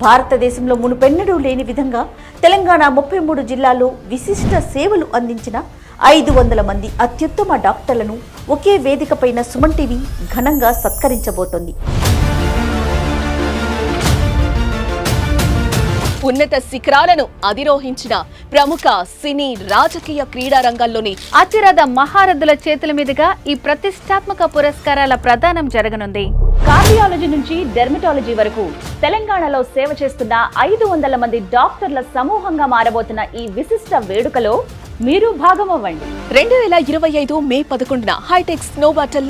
భారతదేశంలో మునుపెన్నడూ లేని విధంగా తెలంగాణ 33 జిల్లాల్లో విశిష్ట సేవలు అందించిన 500 మంది అత్యుత్తమ డాక్టర్లను ఒకే వేదికపైన సుమన్ టీవీ ఘనంగా సత్కరించబోతోంది. ఉన్నత శిఖరాలను అధిరోహించిన ప్రముఖ సినీ రాజకీయ క్రీడా రంగాల్లోని అతిరథ మహారథుల చేతుల మీదుగా ఈ ప్రతిష్టాత్మక పురస్కారాల ప్రదానం జరగనుంది. కార్డియాలజీ నుంచి డెర్మటాలజీ వరకు తెలంగాణలో సేవ చేస్తున్న 500 మంది డాక్టర్ల సమూహంగా మారబోతున్న ఈ విశిష్ట వేడుకలో మీరు భాగమవ్వండి. 2025 మే 11న హైటెక్స్ నోవాటెల్